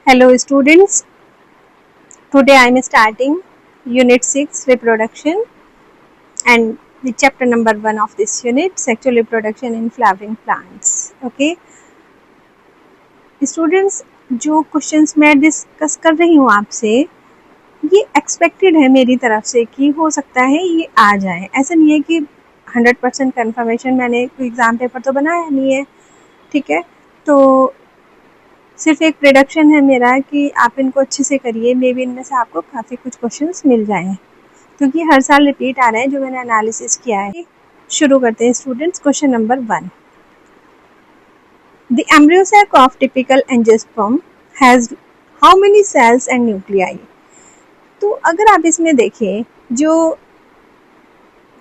Hello students, today I am starting unit 6 reproduction and the chapter number 1 of this unit sexual reproduction in flowering plants. Okay students, जो questions मैं discuss कर रही हूँ आपसे ये expected है मेरी तरफ से कि हो सकता है ये आ जाए, ऐसा नहीं है कि 100% कन्फर्मेशन मैंने कोई एग्ज़ाम पेपर तो बनाया नहीं है, ठीक है। तो सिर्फ एक प्रेडिक्शन है मेरा कि आप इनको अच्छे से करिए, मे बी इनमें से आपको काफ़ी कुछ क्वेश्चंस मिल जाएं क्योंकि हर साल रिपीट आ रहे हैं जो मैंने एनालिसिस किया है। शुरू करते हैं students. Question number 1, the embryo sac of typical angiosperm has how many cells and nuclei. तो अगर आप इसमें देखें, जो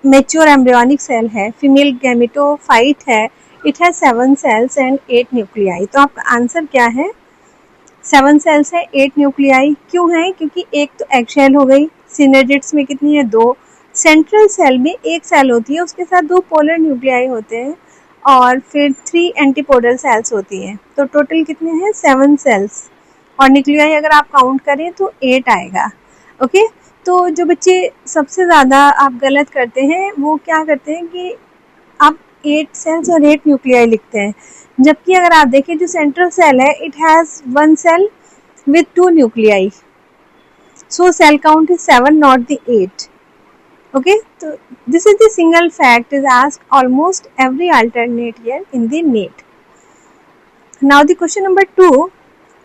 मेच्योर एम्ब्रियोनिक सेल है, फीमेल गैमेटोफाइट है, it has 7 cells and 8 nuclei. तो आपका आंसर क्या है? 7 सेल्स है, 8 न्यूक्लियाई। क्यों है? क्योंकि एक तो एग शेल हो गई, सिनेडिट्स में कितनी है? 2। सेंट्रल सेल में एक सेल होती है, उसके साथ 2 पोलर न्यूक्लियाई होते हैं और फिर 3 एंटीपोडल सेल्स होती हैं। तो टोटल कितने हैं? 7 सेल्स और न्यूक्लियाई अगर आप काउंट करें तो 8 आएगा। ओके, तो जो बच्चे सबसे ज़्यादा आप गलत करते हैं वो क्या करते हैं कि आप 8 सेल्स और 8 न्यूक्लियाई लिखते हैं, जबकि अगर आप देखें जो सेंट्रल सेल है it has 1 cell with 2 nuclei, so cell count is 7 not the 8. Okay, so this is the single fact is asked almost every alternate year in the NEET. Now the question number 2,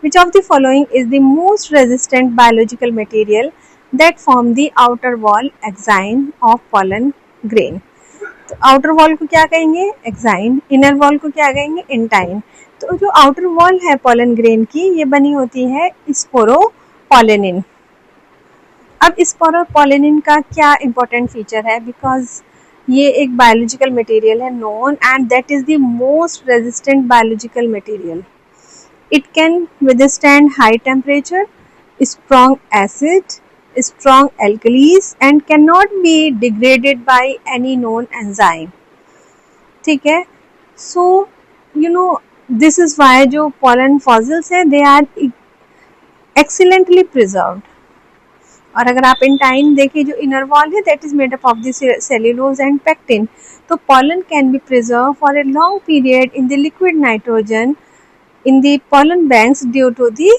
which of the following is the most resistant biological material that form the outer wall exine of pollen grain? तो outer wall को क्या कहेंगे? Exine. Inner wall को क्या कहेंगे? Intine. तो जो outer wall है पोलन ग्रेन की, ये बनी होती है स्पोरोपोलेनिन। अब स्पोरोपोलेनिन का क्या इंपॉर्टेंट फीचर है? बिकॉज ये एक बायोलॉजिकल मटेरियल है known and that is the most resistant biological material. It can withstand high temperature, strong acid, strong alkalis and cannot be degraded by any known enzyme. ठीक है, so you know this is why जो pollen fossils है they are excellently preserved. और अगर आप intine देखें, जो inner wall है that is made up of the cellulose and pectin, तो pollen can be preserved for a long period in the liquid nitrogen in the pollen banks due to the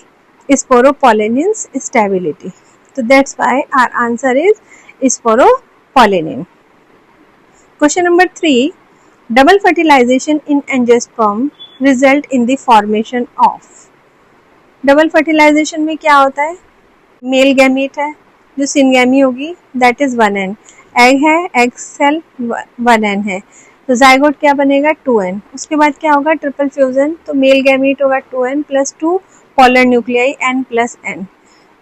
sporopollenin's stability. So that's why our answer is sporopollenin. Question number 3, double fertilization in angiosperm result in the formation of. Double fertilisation में क्या होता है? Male gamete है जो syngamy होगी that is 1n, egg है egg cell 1n है, तो जाइगोट क्या बनेगा? 2n। उसके बाद क्या होगा? ट्रिपल फ्यूजन, तो मेल गैमीट होगा 2n plus 2 polar nuclei n plus n।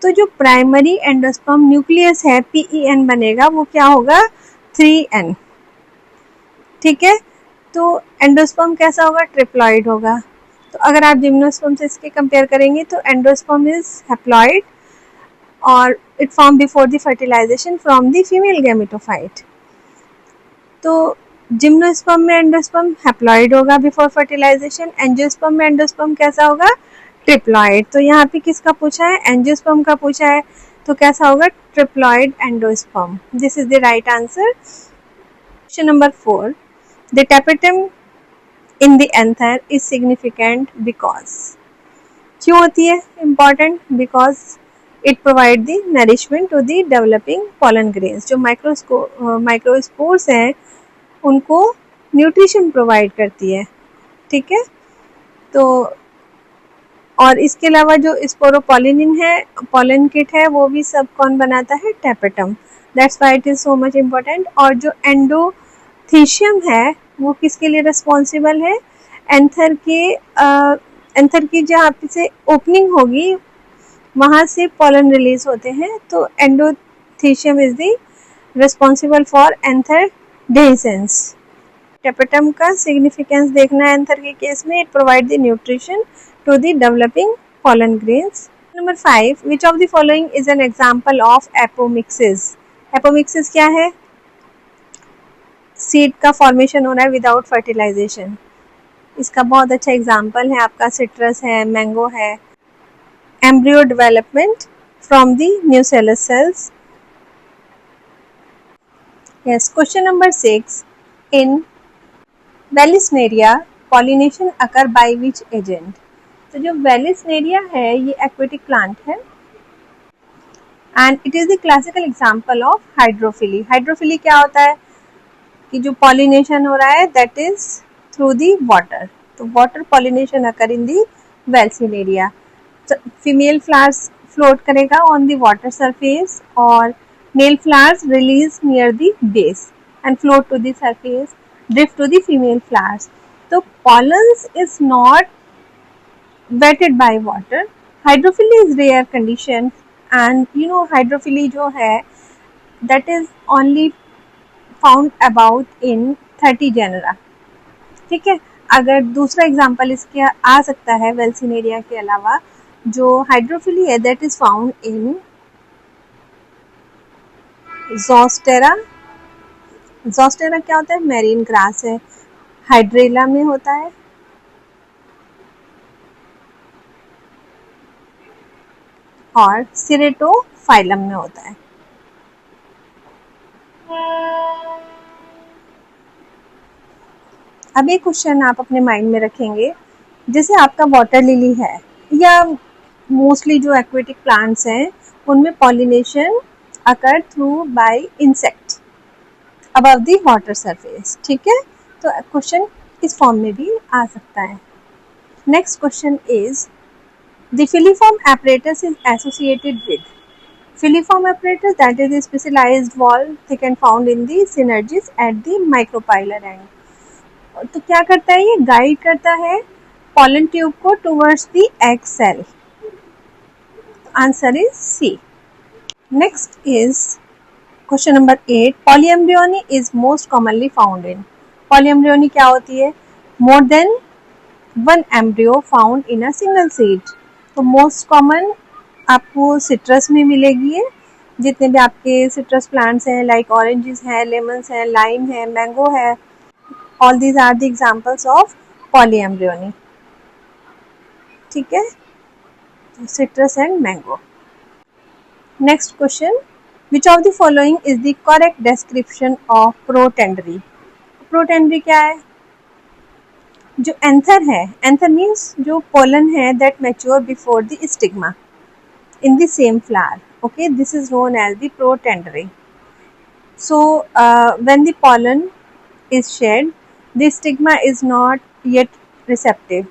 तो जो प्राइमरी एंडोस्पर्म न्यूक्लियस है PEN बनेगा, वो क्या होगा? 3n। ठीक है, तो एंडोस्पर्म कैसा होगा? ट्रिप्लॉइड होगा। तो अगर आप जिम्नोस्पर्म से इसके कंपेयर करेंगे तो एंडोस्पर्म इज हैप्लॉइड और it form before the fertilisation from the female gametophyte. तो जिम्नोस्पर्म में एंडोस्पर्म हैप्लॉइड होगा बिफोर फर्टिलाइजेशन, एंजियोस्पर्म में एंडोस्पर्म कैसा होगा? ट्रिप्लॉइड। तो यहाँ पे किसका पूछा है? एंजियोस्पर्म का पूछा है, तो कैसा होगा? Triploid endosperm. This is the right answer. Question number 4, the tapetum in the anther is significant because. क्यों होती है important? Because it provide the nourishment to the developing pollen grains. जो माइक्रोस्पोर्स हैं उनको न्यूट्रिशन प्रोवाइड करती है। ठीक है, तो और इसके अलावा जो स्पोरोपोलेनिन है, पोलन किट है, वो भी सब कौन बनाता है? Tapetum. That's why it is so much important. और जो एंडोथीशियम है वो किसके लिए रिस्पॉन्सिबल है? एंथर की जहाँ से ओपनिंग होगी वहाँ से पोलन रिलीज होते हैं, तो endothecium is the responsible for anther dehiscence. Tapetum का सिग्निफिकेंस देखना है एंथर के केस में, it provide the nutrition to the developing pollen grains. Number 5, which of the following is an example of apomixis? Apomixis क्या है? Seed का formation हो रहा है विदाउट फर्टिलाइजेशन। इसका बहुत अच्छा एग्जाम्पल है आपका सिट्रस है, मैंगो है। embryo development from the nucellus cells. Yes, question number 6. In Vallisneria, pollination occur by which agent? तो जो Vallisneria है ये aquatic plant है and it is the classical example of hydrophily. Hydrophily क्या होता है कि जो pollination हो रहा है that is through the water. तो water pollination occur in the Vallisneria. Female flowers float करेगा on the water surface और male flowers release near the base and float to the surface, drift to the female flowers. तो pollens is not wetted by water. Hydrophily is rare condition and you know hydrophily जो है that is only found about in 30 genera. ठीक है, अगर दूसरा example इसके आ सकता है वेल्सिनेरिया के अलावा जो हाइड्रोफिली है दैट इज फाउंड इन ज़ोस्टेरा. ज़ोस्टेरा क्या होता है? मैरीन ग्रास है. हाइड्रेला में होता है और सिरेटोफाइलम में होता है. अब ये क्वेश्चन आप अपने माइंड में रखेंगे, जैसे आपका वाटर लिली है या मोस्टली जो एक्वेटिक प्लांट्स हैं उनमें pollination occur through bye insect above the water surface. ठीक है, तो क्वेश्चन इस फॉर्म में भी आ सकता है. Next question is the filiform apparatus is associated with. Filiform apparatus that is a specialized valve thick and found in the synergies at the micropylar end. तो क्या करता है? ये गाइड करता है pollen tube को towards the egg cell. Answer is C. Next is question number 8. Polyembryony is most commonly found in. Polyembryony क्या होती है? More than one embryo found in a single seed. तो most common आपको citrus में मिलेगी है. जितने भी आपके सिट्रस प्लांट्स हैं लाइक ऑरेंजेस हैं, लेमन्स हैं, लाइम है, मैंगो है, all these are the examples of polyembryony. ठीक है, citrus and mango. Next question, which of the following is the correct description of protandry? Protandry क्या है? जो एंथर है, एंथर मीन्स जो पोलन है that mature before the stigma in the same flower. Okay, this is known as the protandry. So when the pollen is shed, the stigma is not yet receptive.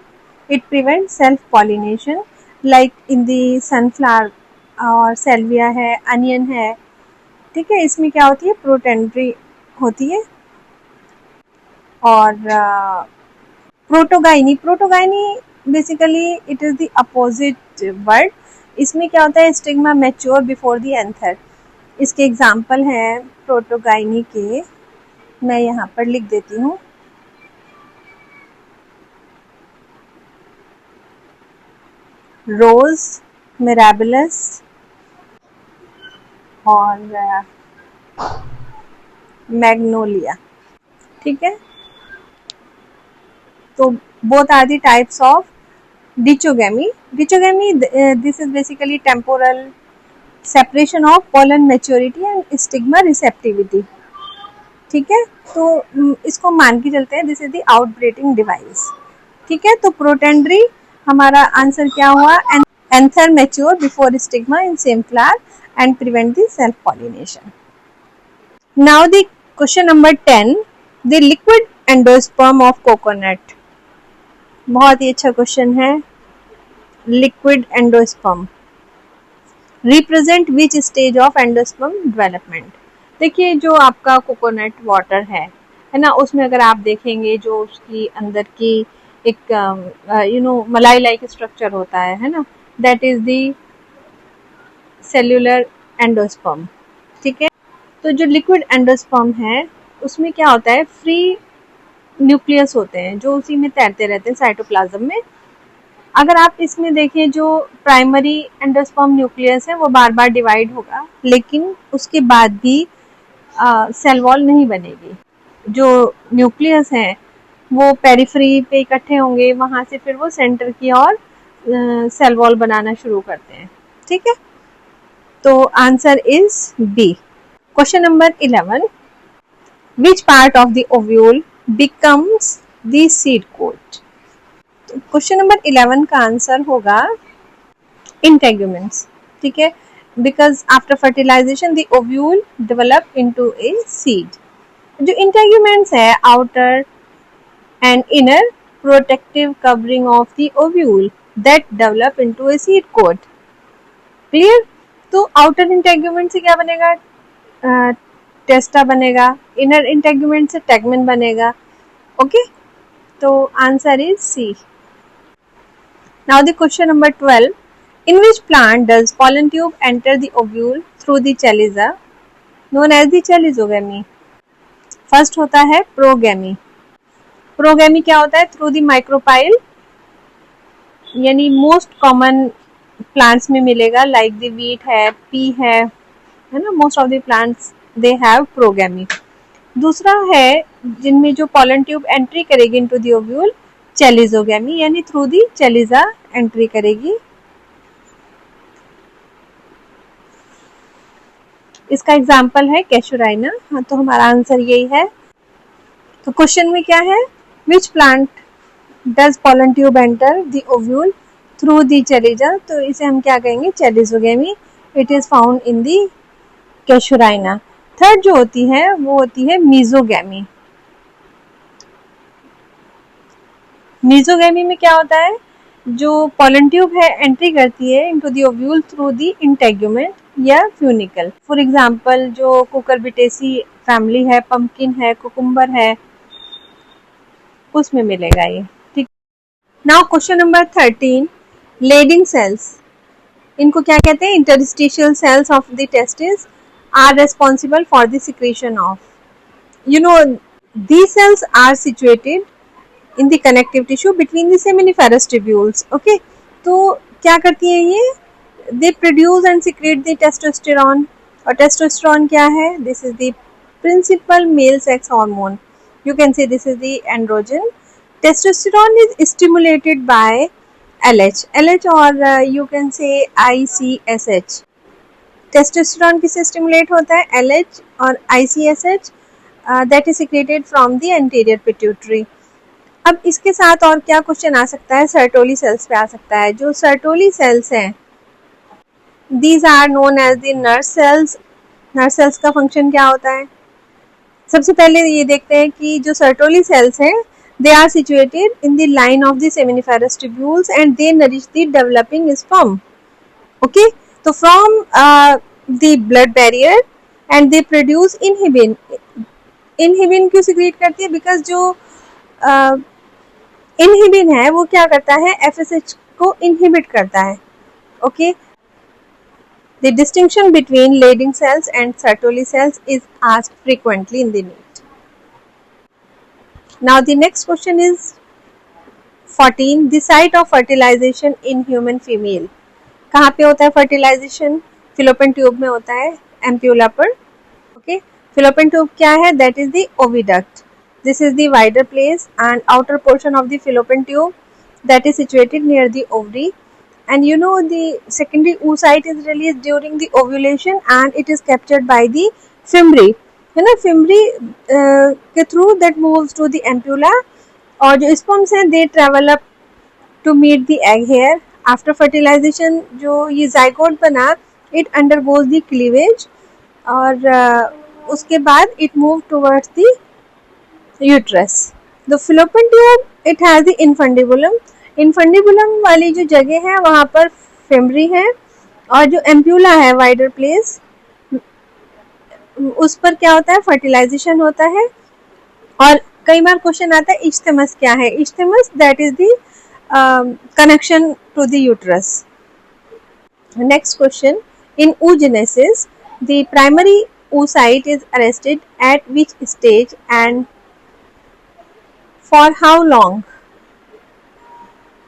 It prevents self-pollination like in the sunflower और सेल्विया है, onion है. ठीक है, इसमें क्या होती है? Protandry होती है. और protogyny, protogyny basically it is the opposite word. इसमें क्या होता है? Stigma mature before the anther. इसके एग्जाम्पल हैं प्रोटोगाइनी के, मैं यहाँ पर लिख देती हूँ. रोज, मिराबिलस और मैग्नोलिया. ठीक है, तो both are the types of dichogamy. Dichogamy this is basically temporal separation of pollen maturity and stigma receptivity. ठीक है, तो इसको मान के चलते हैं this is the outbreeding device. ठीक है, तो प्रोटेंड्री हमारा आंसर क्या हुआ? Anther mature before stigma in same flower and prevent the self pollination. Now the question number 10, the liquid endosperm of coconut. बहुत ही अच्छा क्वेश्चन है. Liquid endosperm represent which stage of endosperm development. देखिए, जो आपका coconut water है ना, उसमें अगर आप देखेंगे जो उसकी अंदर की एक मलाई लाइक स्ट्रक्चर होता है ना, that is the cellular endosperm. ठीक है, तो जो लिक्विड एंडोस्पर्म है उसमें क्या होता है? फ्री न्यूक्लियस होते हैं जो उसी में तैरते रहते हैं साइटोप्लाज्म में. अगर आप इसमें देखें जो प्राइमरी एंडोस्पर्म न्यूक्लियस है वो बार बार डिवाइड होगा, लेकिन उसके बाद भी सेल वॉल नहीं बनेगी. जो न्यूक्लियस है वो पेरिफेरी पे इकट्ठे होंगे, वहाँ से फिर वो सेंटर की ओर सेल वॉल बनाना शुरू करते हैं। ठीक है, तो answer is B. Question number 11, which part of the ovule becomes the seed coat? Question number 11 का आंसर होगा इंटेगुमेंट्स। ठीक है, because after fertilisation the ovule develop into a seed. जो इंटेगुमेंट्स है, outer and inner protective covering of the ovule that develop into a seed coat. Clear? तो outer integument से क्या बनेगा? टेस्टा बनेगा, inner integument से tegmen बनेगा। ओके, तो answer is C. Now the question number 12, in which plant does pollen tube enter the ovule through the chaliza known as the chalizogamy? First होता है प्रोगैमी। प्रोगैमी क्या होता है? थ्रू द माइक्रोपाइल, यानी most common plants में मिलेगा, like the wheat है, pea है ना, most of the plants they have porogamy. दूसरा है जिनमें जो पॉलन ट्यूब एंट्री करेगी इनटू द ओव्यूल, चैलिजोगैमी, यानी थ्रू द चैलिजा एंट्री करेगी। इसका एग्जाम्पल है कैशुराइना। हाँ, तो हमारा आंसर यही है। तो क्वेश्चन में क्या है? Which plant does pollen tube enter the ovule through the chalaza? तो इसे हम क्या कहेंगे? Chalazogamy. It is found in the casuarina. Third जो होती है वो होती है मीजोगैमी। मीजोगैमी में क्या होता है? जो पॉलन ट्यूब है एंट्री करती है into the ovule through the integument या फ्यूनिकल। फॉर एग्जांपल जो कुकुरबिटेसी फैमिली है, पंपकिन है, कुकुम्बर है, उसमें मिलेगा ये। ठीक। Now question number 13, Leydig cells, इनको क्या कहते हैं? Interstitial cells of the testis are responsible for the secretion of, you know, these cells are situated in the connective tissue between the seminiferous tubules. Okay, तो क्या करती हैं ये? They produce and secrete the testosterone, और testosterone क्या है? This is the principal male sex hormone. You can say this is the androgen. Testosterone is stimulated by LH, or you can say ICSH. Testosterone किससे stimulate होता है? LH और ICSH, that is secreted from the anterior pituitary. अब इसके साथ और क्या question आ सकता है? सर्टोली सेल्स पे आ सकता है। जो सर्टोली सेल्स हैं, these are known as the nurse cells. Nurse cells का फंक्शन क्या होता है? सबसे पहले ये देखते हैं कि जो सर्टोली सेल्स हैं, they are situated in the line of the seminiferous tubules and they nourish the developing sperm. Okay, so from the blood barrier and they produce inhibin. inhibin क्यों secrete करती है? because जो inhibin है वो क्या करता है? FSH को inhibit करता है। Okay, the distinction between Leydig cells and Sertoli cells is asked frequently in the NEET. Now the next question is 14, the site of fertilization in human female. कहाँ पे होता है फर्टिलाइजेशन? फिलोपियन ट्यूब में होता है, ampulla पर। Okay, fallopian tube क्या है? That is the oviduct. This is the wider place and outer portion of the fallopian tube that is situated near the ovary, and you know the secondary oocyte is released during the ovulation and it is captured by the fimbriae, है ना। fimbriae के through that moves to the ampulla, और जो sperms हैं they travel up to meet the egg here. After fertilization जो ये zygote बना, it undergoes the cleavage और उसके बाद it move towards the uterus. The fallopian tube it has the infundibulum. Infundibulum वाली जो जगह है वहाँ पर फेमरी है, और जो एम्प्यूला है वाइडर प्लेस, उस पर क्या होता है? फर्टिलाइजेशन होता है। और कई बार क्वेश्चन आता है इस्टेमस क्या है? Isthmus that is the connection to the uterus. Next question, in oogenesis the primary oocyte is arrested at which stage and for how long?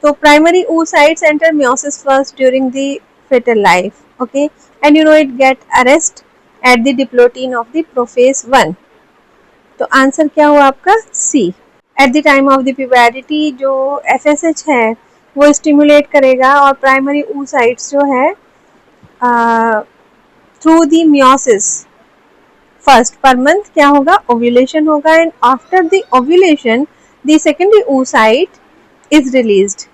So primary oocytes enter meiosis first during the fetal life, okay, and you know it get arrest at the diplotin of the prophase 1. तो answer क्या हुआ आपका? C. At the time of the puberty जो FSH है वो stimulate करेगा और primary oocytes जो है through the meiosis first per month क्या होगा, ओव्यूलेशन होगा, and after the ovulation the secondary oocyte is released.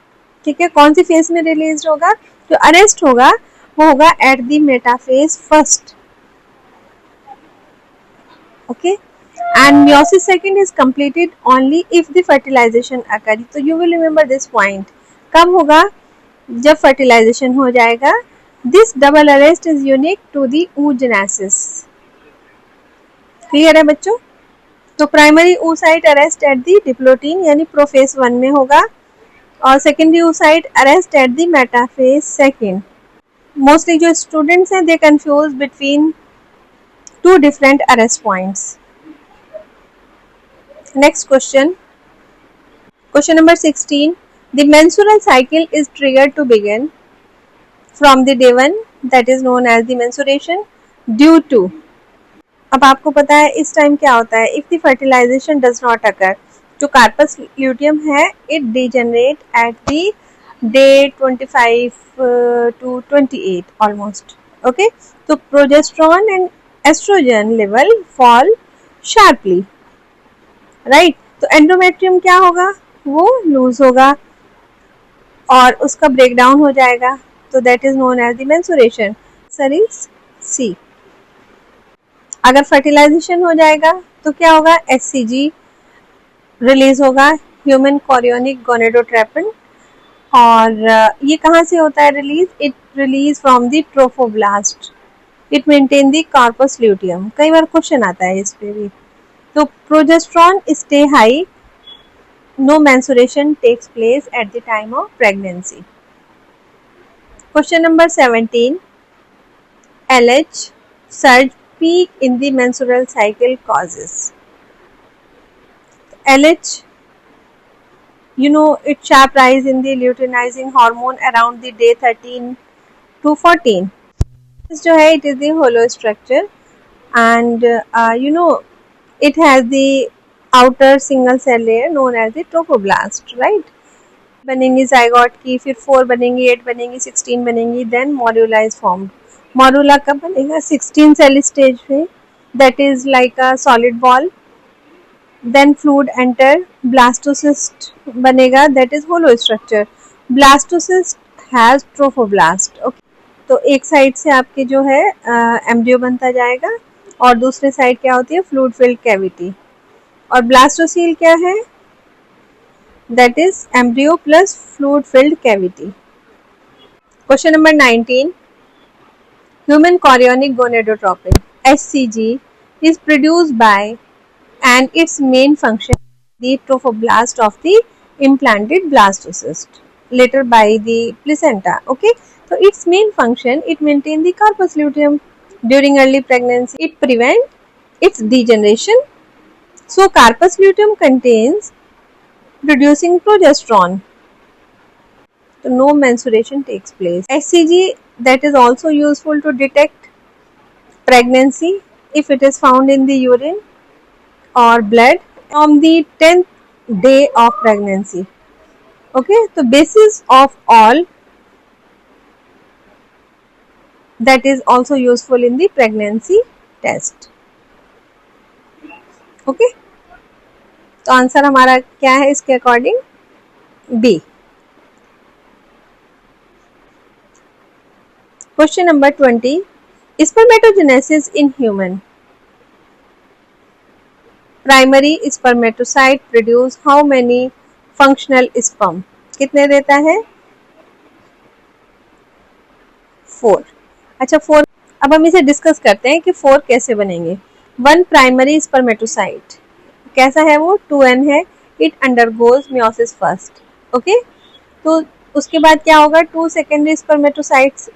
ठीक है, कौन सी फेज में रिलीज होगा, जो अरेस्ट होगा वो होगा at the metaphase first. Okay, and meiosis second is completed only if the fertilization occur। तो you will remember this point, कब होगा, जब fertilization हो जाएगा। this double arrest is unique to the oogenesis। Clear है बच्चों? तो primary oocyte arrest at the diplotene यानी प्रोफेज 1 में होगा, और secondary oocyte arrest at the metaphase second. Mostly जो स्टूडेंट्स हैं they confuse between two different arrest points. Next question. Question number 16. The menstrual cycle is triggered to begin from the day 1, that is known as the menstruation, due to। अब आपको पता है इस time क्या होता है, if the fertilization does not occur, जो corpus luteum है it degenerate at the day 25 to 28 almost। Okay, तो progesterone and estrogen level fall sharply, right. तो एंडोमेट्रियम क्या होगा, वो लूज होगा और उसका ब्रेक डाउन हो जाएगा, तो that is known as the menstruation. Answer is C. अगर फर्टिलाइजेशन हो जाएगा तो क्या होगा, एचसीजी रिलीज होगा, ह्यूमन कोरियोनिक गोनेडोट्रोपिन। और ये कहाँ से होता है release, it release from the trophoblast, it maintain the corpus luteum. कई बार क्वेश्चन आता है इस पे भी। तो progesterone stay high, no menstruation takes place at the time of pregnancy। Question number 17. LH surge peak in the menstrual cycle causes। LH, you know, it sharp rise in the luteinizing hormone around the day 13 to 14। जो है it is the hollow structure and you know it has the outer single cell layer known as the trophoblast, right। बनेंगी zygote की, फिर 4 बनेंगी, 8 बनेंगी, 16 बनेंगी, then morula is formed. Morula कब बनेगा, 16 सेल स्टेज में, that is like a solid ball. Then fluid enter, blastocyst बनेगा, that is hollow structure. Blastocyst has trophoblast. Okay, तो एक साइड से आपके जो है एम्ब्रियो बनता जाएगा और दूसरे साइड क्या होती है, फ्लूइड फिल्ड कैविटी। और ब्लास्टोसील क्या है, that is embryo plus fluid filled cavity। Question number 19. Human chorionic gonadotropin HCG is produced by and its main function the trophoblast of the implanted blastocyst later by the placenta। Okay, so its main function, it maintain the corpus luteum during early pregnancy, it prevent its degeneration। So corpus luteum contains producing progesterone, so no menstruation takes place। HCG that is also useful to detect pregnancy if it is found in the urine or blood from the 10th day of pregnancy। Okay, so basis of all that is also useful in the pregnancy test। Okay, तो answer हमारा क्या है इसके according, B. Question number 20. Spermatogenesis in human. Primary spermatocyte produce how many functional sperm, कितने देता है, 4। अच्छा 4, अब हम इसे डिस्कस करते हैं कि 4 कैसे बनेंगे। 1 प्राइमरी स्पर्मेटोसाइट कैसा है, वो 2n है, it undergoes meiosis first. Okay, तो उसके बाद क्या होगा, 2 सेकेंडरी स्पर्मेटोसाइट्स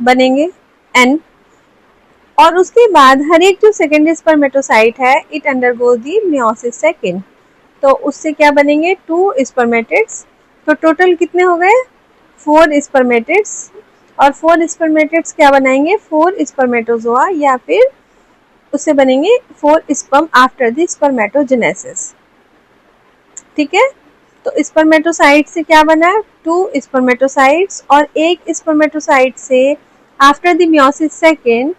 बनेंगे n, और उसके बाद हर एक जो सेकेंडरी स्पर्मेटोसाइट है it undergoes the meiosis second, तो उससे क्या बनेंगे, 2 स्पर्मेटिड्स। तो टोटल कितने हो गए, 4 स्पर्मेटिड्स, और 4 स्पर्मेटिड्स क्या बनाएंगे, 4 स्पर्मेटोजोआ, या फिर उससे बनेंगे 4 स्पर्म आफ्टर द स्पर्मेटोजेनेसिस। ठीक है, तो स्पर्मेटोसाइट से क्या बना, 2 स्पर्मेटोसाइट्स, और एक स्पर्मेटोसाइट से after the meiosis second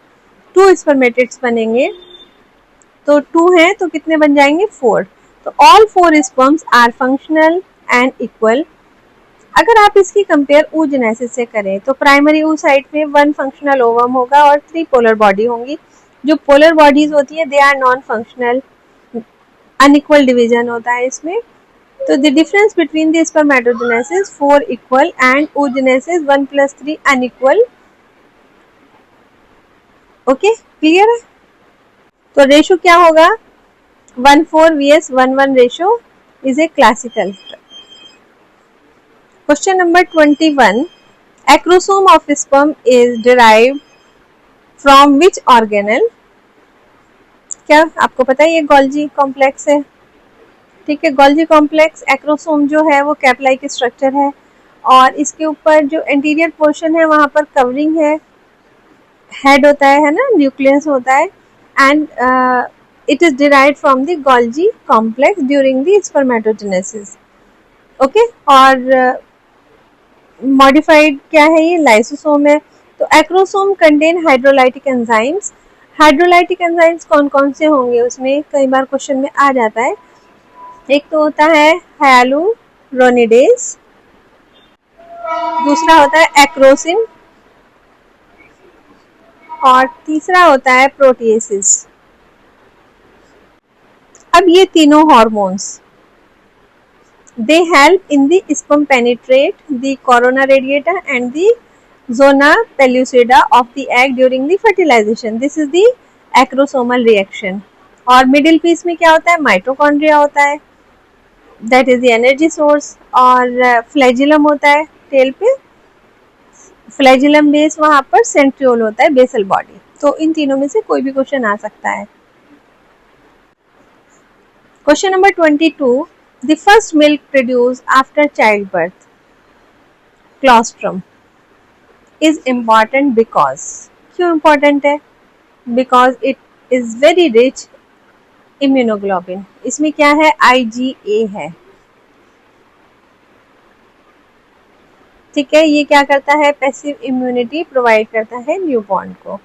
2 spermatids बनेंगे। तो 2 हैं तो कितने बन जाएंगे, 4। तो all 4 sperms are functional and equal. अगर आप इसकी कंपेयर oogenesis से करें तो प्राइमरी oocyte में 1 फंक्शनल ओवम होगा और 3 पोलर बॉडी होंगी। जो पोलर बॉडीज होती है they are non functional, unequal division होता है इसमें। तो the difference between the spermatogenesis 4 equal and oogenesis 1 + 3 unequal. Okay, clear है। तो रेशो क्या होगा, 1:4 vs 1:1 ratio is a classical. Question number 21, acrosome of sperm is derived from which organelle. क्या आपको पता है ये गोल्जी कॉम्प्लेक्स है, ठीक है। गोल्जी कॉम्प्लेक्स, एक्रोसोम जो है वो कैप लाइक स्ट्रक्चर है और इसके ऊपर जो एंटीरियर पोर्शन है वहां पर कवरिंग है, हेड होता है ना, न्यूक्लियस होता है, and it is derived from the Golgi complex during the spermatogenesis. Okay, और मॉडिफाइड क्या है, ये लाइसोसोम है। तो acrosome contain hydrolytic enzymes. Hydrolytic enzymes कौन कौन से होंगे उसमें, कई बार क्वेश्चन में आ जाता है। एक तो होता है हाइलुरोनिडेज, दूसरा होता है एक्रोसिन, और तीसरा होता है प्रोटिएसिस। अब ये तीनों hormones they help in the sperm penetrate the corona radiata and the zona pellucida of the egg during the fertilization. This is the acrosomal reaction. और मिडिल पीस में क्या होता है, माइटोकॉन्ड्रिया होता है, that is the energy source, और flagellum होता है टेल पे, फ्लैजिलम बेस वहां पर सेंट्रियोल होता है, बेसल बॉडी। तो इन तीनों में से कोई भी क्वेश्चन आ सकता है। Question number 22, the first milk produced after childbirth, colostrum, is important because, क्यों important है, because it is very rich immunoglobulin। इसमें क्या है, IgA है, ठीक है। ये क्या करता है, पैसिव इम्यूनिटी प्रोवाइड करता है न्यूबॉर्न को।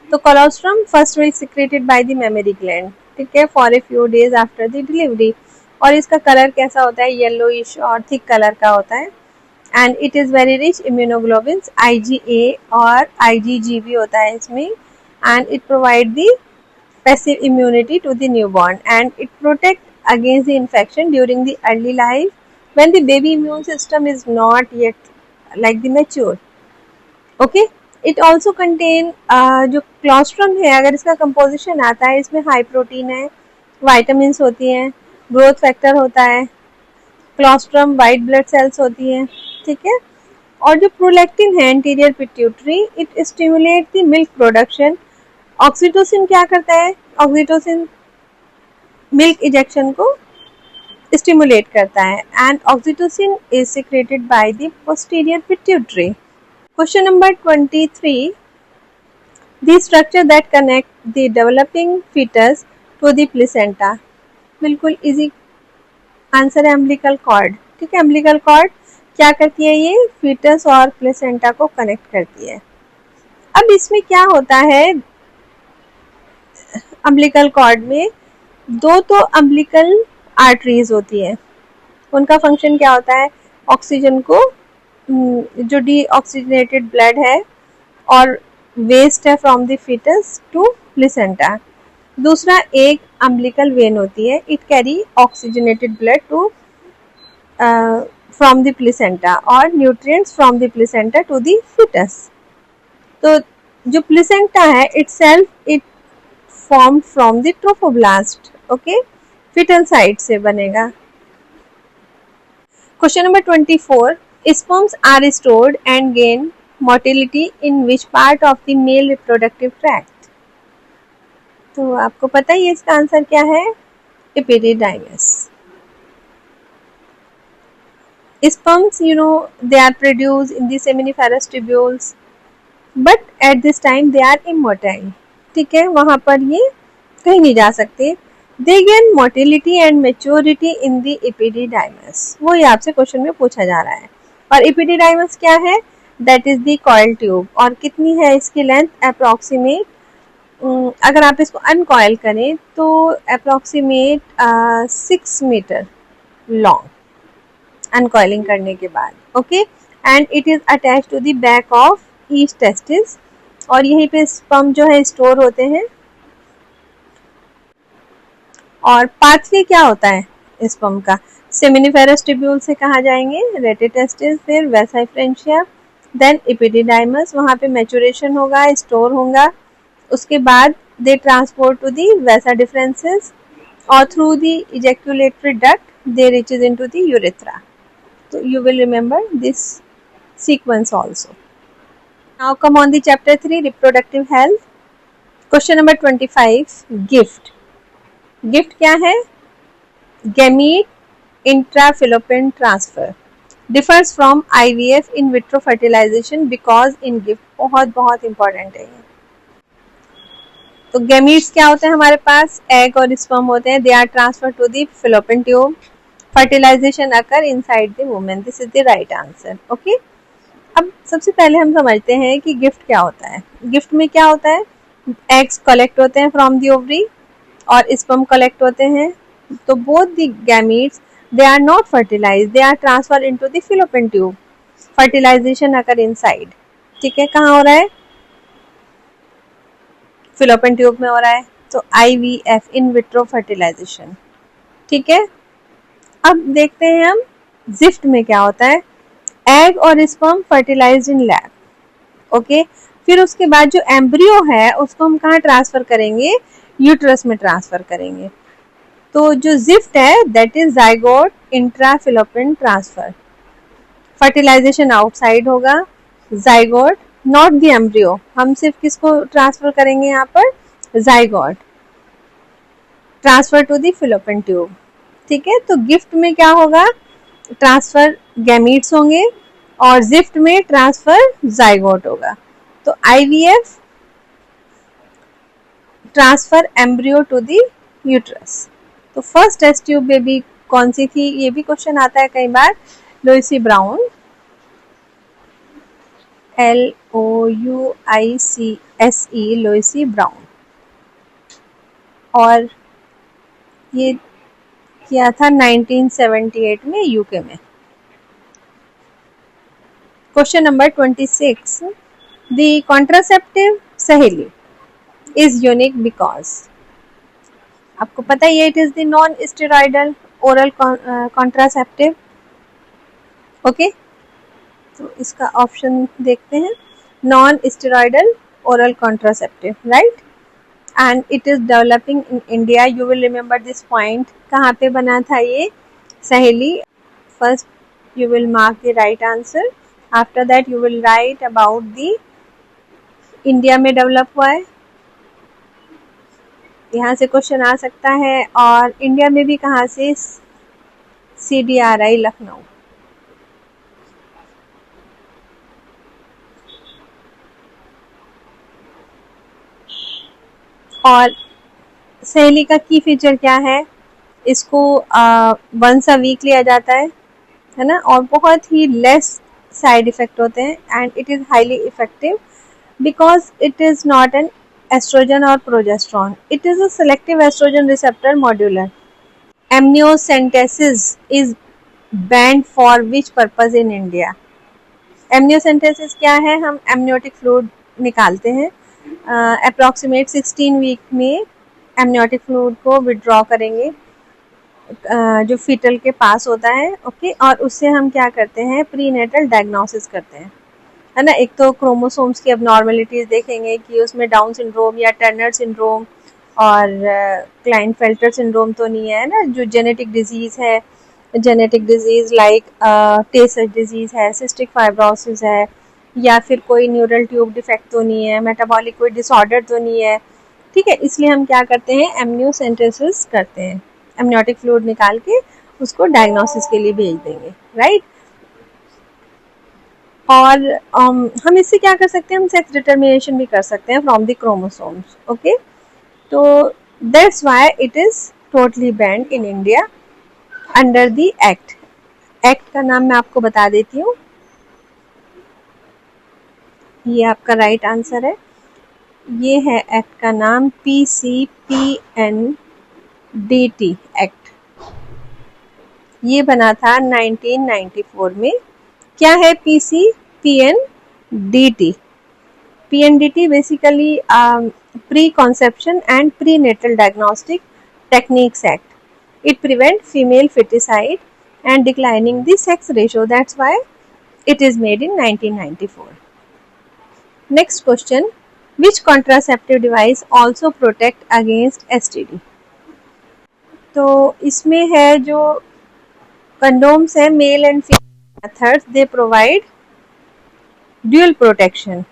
तो colostrum first milk secreted by the mammary gland, ठीक है, for a few days after the delivery. और इसका कलर कैसा होता है, येलोइश और थिक कलर का होता है। And it is very rich immunoglobulins, IgA और IgG भी होता है इसमें। And it provide the passive immunity to the newborn and it protect against the infection during the early life when the baby immune system is not yet like the mature. Okay, it also contain, जो colostrum है अगर इसका composition आता है, इसमें high protein है, vitamin होती हैं, ग्रोथ फैक्टर होता है, क्लोस्ट्रम वाइट ब्लड सेल्स होती हैं, ठीक है। और जो प्रोलैक्टिन है anterior pituitary, it stimulate the milk production. Oxytocin क्या करता है, ऑक्सीटोसिन मिल्क इजेक्शन को स्टिमुलेट करता है and oxytocin is secreted by the posterior pituitary. Question number 23, the structure that connect the developing foetus to the placenta. बिल्कुल easy answer है, umbilical cord, ठीक है। अम्बिलिकल कॉर्ड क्या करती है, ये फीटस और प्लेसेंटा को कनेक्ट करती है। अब इसमें क्या होता है, अम्बिलिकल कॉर्ड में दो तो अम्बिलिकल आर्टरीज होती है, उनका फंक्शन क्या होता है, ऑक्सीजन को, जो डीऑक्सीजनेटेड ब्लड है और वेस्ट है from the foetus to placenta. दूसरा एक अम्बिलिकल वेन होती है, it carry oxygenated blood to from the placenta और nutrients from the placenta to the foetus. तो जो प्लेसेंटा है itself it form from the trophoblast, okay, foetal side से बनेगा। Question number 24, sperms are stored and gain motility in which part of the male reproductive tract. तो आपको पता ही है इसका आंसर क्या है, epididymis. Sperms, they are produced in the seminiferous tubules, but at this time they are immotile, ठीक है, वहां पर ये कहीं नहीं जा सकते। दे gain motility and maturity in the epididymis, वो ये आपसे क्वेश्चन में पूछा जा रहा है। और एपिडिडाइमस क्या है? That is the coil tube. और कितनी है इसकी लेंथ? अप्रोक्सीमेट, अगर आप इसको अनकॉइल करें तो अप्रोक्सीमेट 6 मीटर लॉन्ग, अनकॉइलिंग करने के बाद। Okay, and it is attach to the back of each testis, और यहीं पे स्पर्म जो है स्टोर होते हैं। और पाथवे क्या होता है स्पर्म का? सेमिनिफेरस ट्यूब्यूल से कहा जाएंगे, रेटिटेस्टिस, फिर वेसाइफ्रेंशिया, देन एपिडिडाइमस, वहाँ पे मैचुरेशन होगा, स्टोर होगा। उसके बाद दे ट्रांसपोर्ट टू दी वेसा डिफरेंसेस, और through the ejaculatory duct they reaches into the urethra. तो you will remember this sequence also. Now come on the chapter 3, reproductive health. Question number 25, gift. Gift क्या है? Gamete intrafallopian transfer differs from IVF in vitro fertilization because in gift, बहुत बहुत important है ये। तो gametes क्या होते हैं हमारे पास? एग और स्पर्म होते हैं। They are transfer to the fallopian tube. Fertilization occur inside the woman. This is the right answer. Okay. अब सबसे पहले हम समझते हैं कि गिफ्ट क्या होता है। गिफ्ट में क्या होता है? एग्स कलेक्ट होते हैं फ्रॉम दी ओवरी और स्पर्म कलेक्ट होते हैं। तो both the gametes they are not fertilised, they are transfer into the fallopian tube. Fertilisation occur inside. ठीक है, कहाँ हो रहा है? fallopian ट्यूब में हो रहा है। तो IVF, इन विट्रो फर्टिलाइजेशन। ठीक है, अब देखते हैं हम जिफ्ट में क्या होता है। एग और sperm fertilised in lab. Okay, फिर उसके बाद जो एम्ब्रियो है उसको हम कहाँ ट्रांसफर करेंगे? यूट्रस में ट्रांसफर करेंगे। तो जो जिफ्ट है that is zygote intrafallopian transfer. Fertilization outside होगा, जाइगोट, नॉट द एम्ब्रियो। हम सिर्फ किसको ट्रांसफर करेंगे यहाँ पर? Zygote, transfer to the fallopian tube. ठीक है, तो गिफ्ट में क्या होगा? ट्रांसफर गैमीट्स होंगे और जिफ्ट में ट्रांसफर जाइगोट होगा। तो IVF transfer embryo to the uterus. तो फर्स्ट टेस्ट ट्यूब बेबी कौन सी थी? ये भी क्वेश्चन आता है कई बार। Louise Brown, LOUICSE, Louise Brown. और ये किया था 1978 में यूके में। Question number 26, the contraceptive Saheli is unique because, आपको पता ही है it is the non steroidal oral contraceptive. Okay, तो इसका ऑप्शन देखते हैं, non steroidal oral contraceptive, right, and it is developing in India. You will remember this point. कहाँ पे बना था ये सहेली? First you will mark the right answer. After that you will write about the India में develop हुआ है। यहाँ से क्वेश्चन आ सकता है। और इंडिया में भी कहाँ से? CDRI लखनऊ। और सहेली का की फीचर क्या है? इसको वंस अ वीक लिया जाता है ना, और बहुत ही लेस साइड इफेक्ट होते हैं, and it is highly effective because it is not an oestrogen और progesterone, it is a selective oestrogen receptor modulator. Amniocentesis is banned for which purpose in India? Amniocentesis क्या है? हम amniotic fluid निकालते हैं, approximate 16 week में amniotic fluid को withdraw करेंगे जो फीटल के पास होता है। ओके, और उससे हम क्या करते हैं? प्रीनेटल डायग्नोसिस करते हैं, है ना। एक तो क्रोमोसोम्स की अबनॉर्मलिटीज देखेंगे कि उसमें डाउन सिंड्रोम या टर्नर सिंड्रोम और क्लाइनफेल्टर सिंड्रोम तो नहीं है ना, जो जेनेटिक डिजीज है, जेनेटिक डिजीज लाइक टे सच डिजीज है, सिस्टिक फाइब्रोसिस है, या फिर कोई न्यूरल ट्यूब डिफेक्ट तो नहीं है, मेटाबॉलिक कोई डिसऑर्डर तो नहीं है। ठीक है, इसलिए हम क्या करते हैं? एमनियोसेंटेसिस करते हैं, एमनियोटिक फ्लूइड निकाल के उसको डायग्नोसिस के लिए भेज देंगे, राइट। और हम इससे क्या कर सकते हैं? हम सेक्स डिटर्मिनेशन भी कर सकते हैं फ्रॉम द क्रोमोसोम्स। ओके, तो that's why it is totally band in India under the act. Act का नाम मैं आपको बता देती हूँ, ये आपका राइट आंसर है। ये है एक्ट का नाम PCPNDT एक्ट। ये बना था 1994 में। क्या है PCPNDT? PNDT basically Pre-Conception and Prenatal Diagnostic Techniques Act. It prevents female feticide and declining the sex ratio. That's why it is made in 1994. Next question. Which contraceptive device also protect against STD? तो इसमें है जो condoms है, male and female methods, they provide dual protection,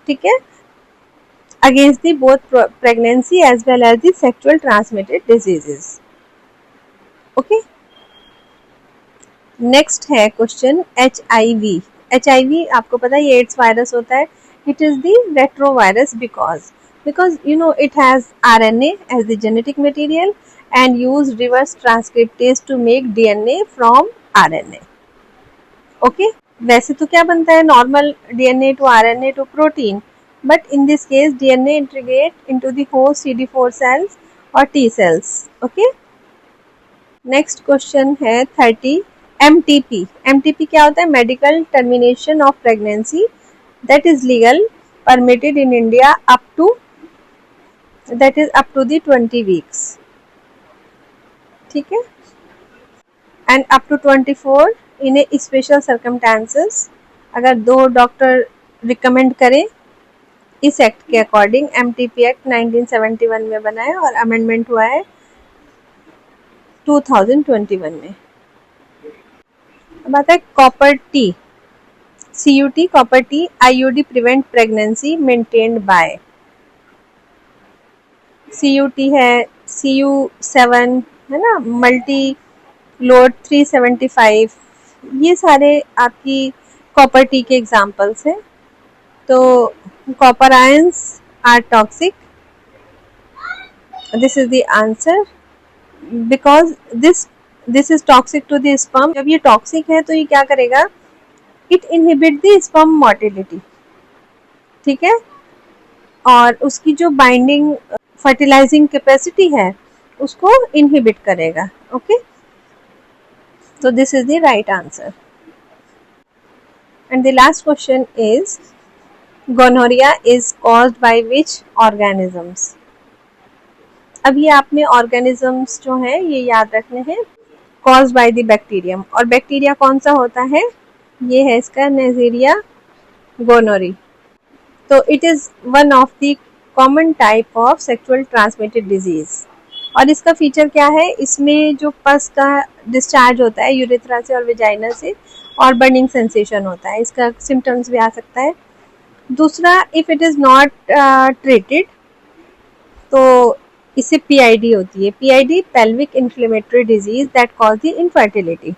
ठीक है, against the both pregnancy as well as the sexual transmitted diseases. Okay. Next है question HIV। HIV आपको पता है ये एड्स वायरस होता है। It is the retrovirus because you know it has RNA as the genetic material and use reverse transcriptase to make DNA from RNA. Okay. वैसे तो क्या बनता है, normal DNA to RNA to protein, but in this case DNA integrate into the host CD4 cells or T cells. Okay. Next question है 30। MTP। MTP क्या होता है? Medical termination of pregnancy that is legal permitted in India up to the 20 weeks, ठीक है, and up to 24 in a special circumstances, अगर दो doctor recommend करें इस एक्ट के अकॉर्डिंग। MTP एक्ट 1971 में बना है और अमेंडमेंट हुआ है 2021 में। अब आता है copper T, CUT, copper T, IUD prevent pregnancy maintained by. CUT है CU7 है ना, मल्टी लोड 375, ये सारे आपकी कॉपर टी के एग्जाम्पल्स हैं। तो copper ions are toxic, this is the answer, because this is toxic to the sperm. जब ये टॉक्सिक है तो ये क्या करेगा, it inhibit the sperm motility, ठीक है, और उसकी जो बाइंडिंग फर्टिलाइजिंग कैपेसिटी है उसको इनहिबिट करेगा। Okay, so this is the right answer. And the last question is gonorrhea is caused by which organisms? अब ये आपने organisms जो हैं ये याद रखने हैं, caused by the bacterium, और बैक्टीरिया कौन सा होता है, ये है इसका Neisseria gonorrhoeae। तो it is one of the common type of sexual transmitted disease। और इसका फीचर क्या है, इसमें जो पस का डिस्चार्ज होता है यूरेथ्रा से और वेजाइना से, और बर्निंग सेंसेशन होता है, इसका सिम्टम्स भी आ सकता है। दूसरा, if it is not treated तो इससे PID होती है। PID pelvic inflammatory disease that cause the infertility.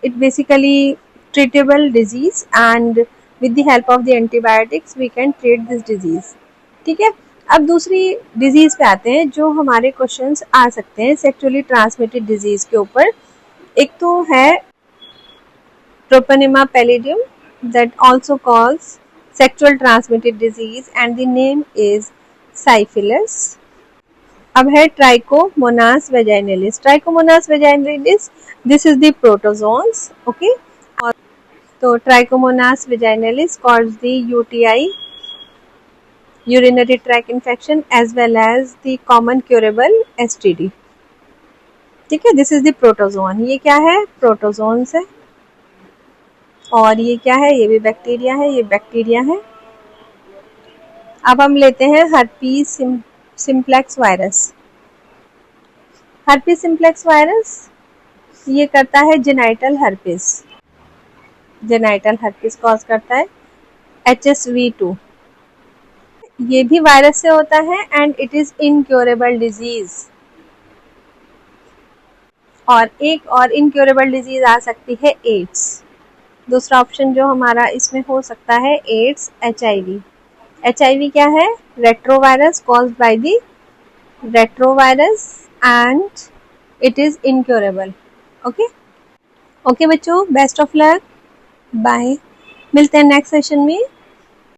It basically treatable disease and with the help of the antibiotics we can treat this disease, ठीक है। अब दूसरी डिजीज पे आते हैं जो हमारे क्वेश्चंस आ सकते हैं सेक्सुअली ट्रांसमिटेड डिजीज के ऊपर। एक तो है Treponema pallidum that also calls sexual transmitted disease and the name is syphilis. अब है Trichomonas vaginalis. Trichomonas vaginalis, this is the protozoans, okay. और तो Trichomonas vaginalis cause the UTI, urinary tract infection, as well as the common curable STD, ठीक है। This is the protozoan, ये क्या है, protozoans है, और ये क्या है, ये भी बैक्टीरिया है, ये बैक्टीरिया है। अब हम लेते हैं herpes simplex virus. Herpes simplex virus ये करता है genital herpes, genital herpes cause करता है HSV2। ये भी वायरस से होता है and it is incurable disease. और एक और इनक्योरेबल डिजीज आ सकती है एड्स। दूसरा ऑप्शन जो हमारा इसमें हो सकता है एड्स, HIV। HIV क्या है, retrovirus caused by the retrovirus and it is incurable. Okay okay बच्चों, बेस्ट ऑफ लक, बाय। मिलते हैं नेक्स्ट सेशन में।